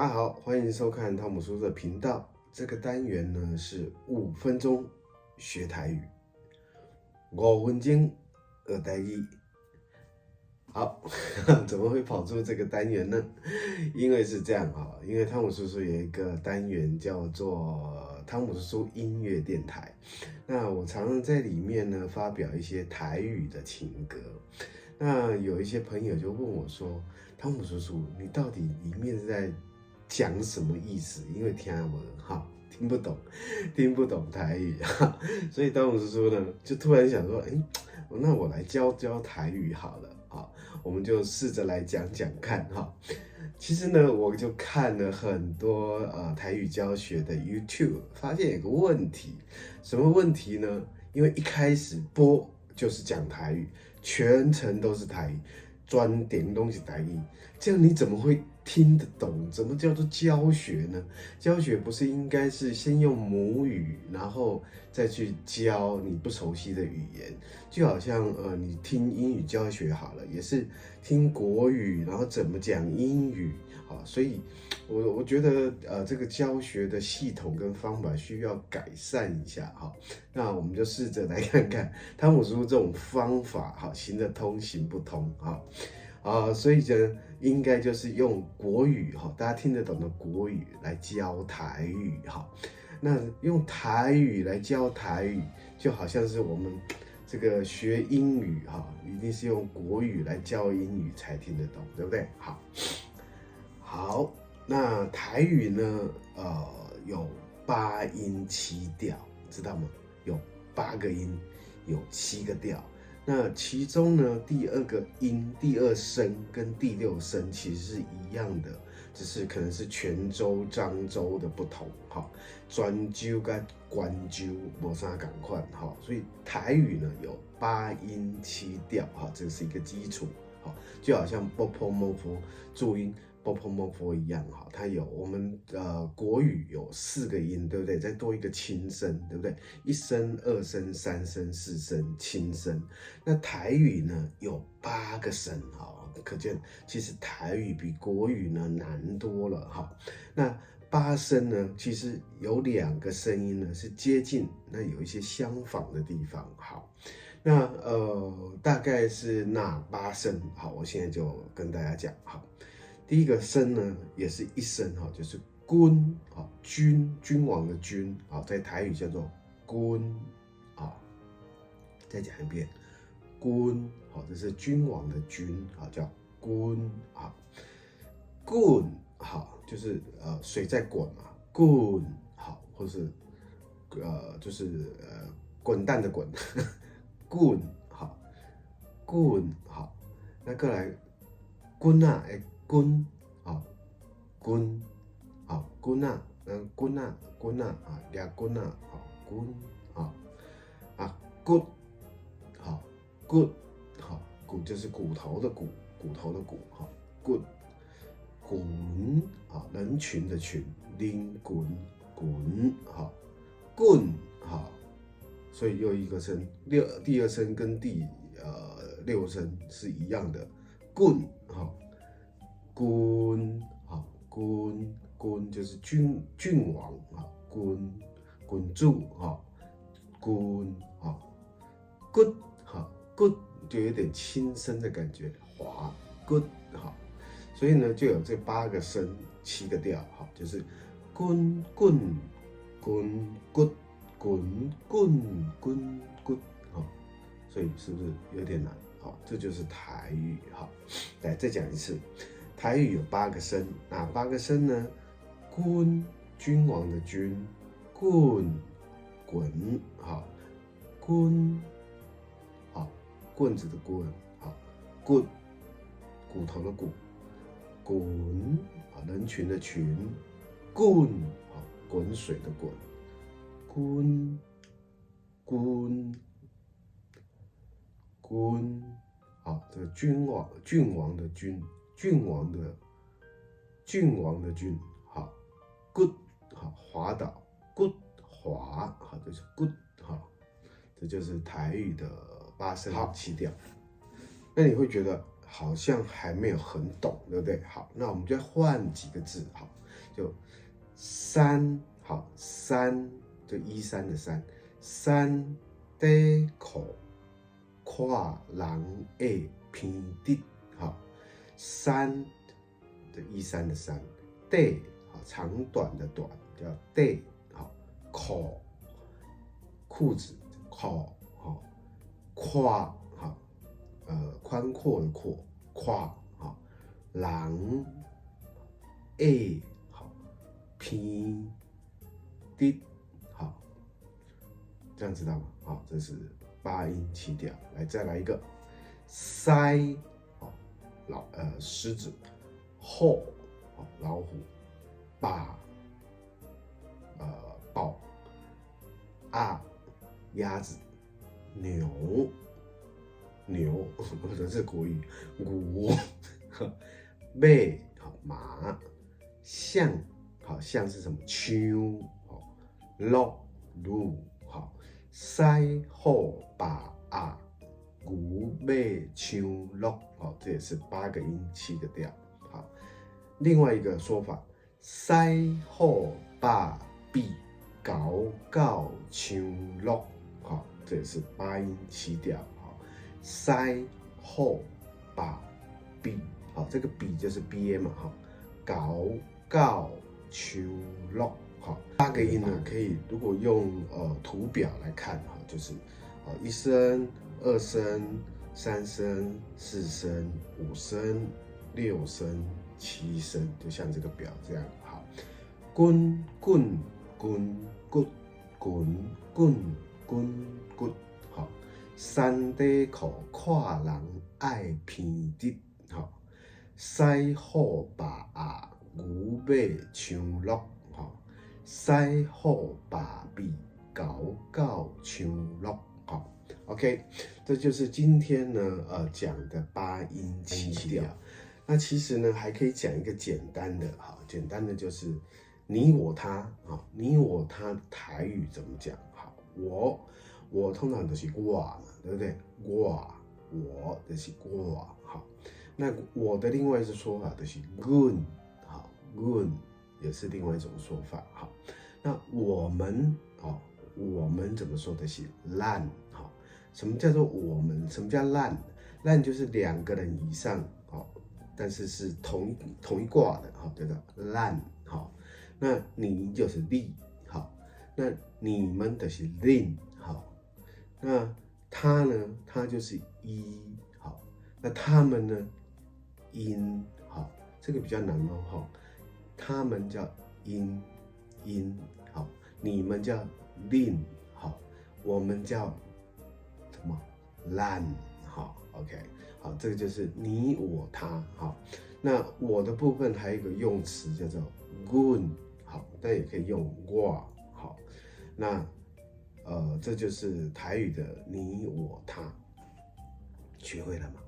家好，欢迎收看汤姆叔的频道。这个单元呢是5分钟学台语，5分钟学台语。好，怎么会跑出这个单元呢？因为是这样啊，因为汤姆叔叔有一个单元叫做汤姆叔叔音乐电台，那我常常在里面呢发表一些台语的情歌。那有一些朋友就问我说：“汤姆叔叔，你到底里面是在讲什么意思？因为听不懂，听不懂台语哈，所以汤姆叔叔呢就突然想说，那我来教教台语好了啊，我们就试着来讲讲看哈。其实呢，我就看了很多台语教学的 YouTube， 发现有个问题，什么问题呢？因为一开始播就是讲台语，全程都是台语，专点东西台语，这样你怎么会听得懂？怎么叫做教学呢？教学不是应该是先用母语，然后再去教你不熟悉的语言？就好像你听英语教学好了，也是听国语，然后怎么讲英语啊？所以我觉得这个教学的系统跟方法需要改善一下哈。那我们就试着来看看汤姆叔叔这种方法哈，行得通行不通哈。所以呢，应该就是用国语哈，大家听得懂的国语来教台语哈。那用台语来教台语，就好像是我们这个学英语哈，一定是用国语来教英语才听得懂，对不对？好，那台语呢，有8音7调，知道吗？有8个音，有7个调。那其中呢，第2个音、第2声跟第6声其实是一样的，只是可能是泉州、漳州的不同哈。泉州跟关州没啥同款哈，所以台语呢有8音7调哈，这是一个基础哈，就好像波波摩佛注音。波波摩佛一样哈，它有我们国语有4个音，对不对？再多一个轻声，对不对？1声、2声、3声、4声轻声。那台语呢有8个声哈，可见其实台语比国语呢难多了哈。那8声呢，其实有2个声音呢是接近，那有一些相仿的地方。好，那大概是哪8声？好，我现在就跟大家讲好。第一个声呢，也是1声哈，就是君啊，君王的君啊，在台语叫做君啊。再讲一遍，君好，这是君王的君啊，叫君啊。滚好，就是水在滚嘛，滚好，或是就是滚蛋的滚，滚好，滚好，那过来滚啊，滚啊，滚啊，滚啊，滚啊，滚啊啊，俩滚啊，好，滚骨好，骨好，骨就是骨头的骨，骨头的骨哈，骨滚啊，人群的群，灵滚滚好，滚好，所以又一个声，第2声跟第6声是一样的，滚好。君好，君就是君王啊，君主哈，君好，good 好 good 就有点轻声的感觉，滑 good 好，所以呢就有这8个声7个调好，就是滚滚滚 good 滚好，所以是不是有点难？好，这就是台语好，来再讲一次。台语有8个声，哪8个声呢？君王的君，滚好，滚好，棍子的棍好，骨头的骨，滚啊，人群的群，滚好，滚水的滚，滚好，这个君王的君。郡王的郡，好 ，good 好，滑倒 ，good 滑好，这是 good 好，这就是台语的8声7调。那你会觉得好像还没有很懂，对不对？好，那我们就换几个字，好，就山，好，山就依山的山，山底口看人的偏地，好，山的依山的山，底好长短的短叫底，好，口裤子口好，胯好，宽阔的阔，胯好，人诶好，偏低好，这样知道吗？好，这是八音7调。来，再来一个，腮好，狮子，后好，老虎，把豹，啊，鸭子，牛，这是国语，牛，马好，马，象好，象是什么？象好，鹿好，狮虎把鸭牛马象鹿好，这也是8个音7个调。好，另外一个说法，狮虎把比狗狗象鹿好，这也是8音7调。好，狮虎把比好，这个比就是 BA 嘛，哈，狗狗象鹿好，8个音呢，可以如果用图表来看哈，就是1声、2声、3声、4声、5声、6声、7声，就像这个表这样。好，滚滚滚滚滚滚滚滚，好，山底裤看人爱偏直，好，狮虎把鸭牛马象鹿，好，狮虎把比狗狗象鹿，好 ，OK， 这就是今天呢讲的8音7调。那其实呢还可以讲一个简单的，好，简单的就是你我他啊，你我他台语怎么讲？好，我通常都是我嘛，对不对？我就是我，好。那我的另外一种说法就是阮，好，阮也是另外一种说法，好。那我们，好，我们怎么说的是咱，好。什么叫做我们？什么叫咱？咱就是2个人以上，好，但是是同一卦的，好，对的，咱，好。那你就是你，好。那你们的是恁，好。那他呢？他就是一，好。那他们呢？因，好，这个比较难哦，哈。他们叫因，好。你们叫恁，好。我们叫什么？咱，好 ，OK， 好，这个就是你我他，好。那我的部分还有一个用词叫做阮，好，但也可以用我，好。那这就是台语的你我他，学会了吗？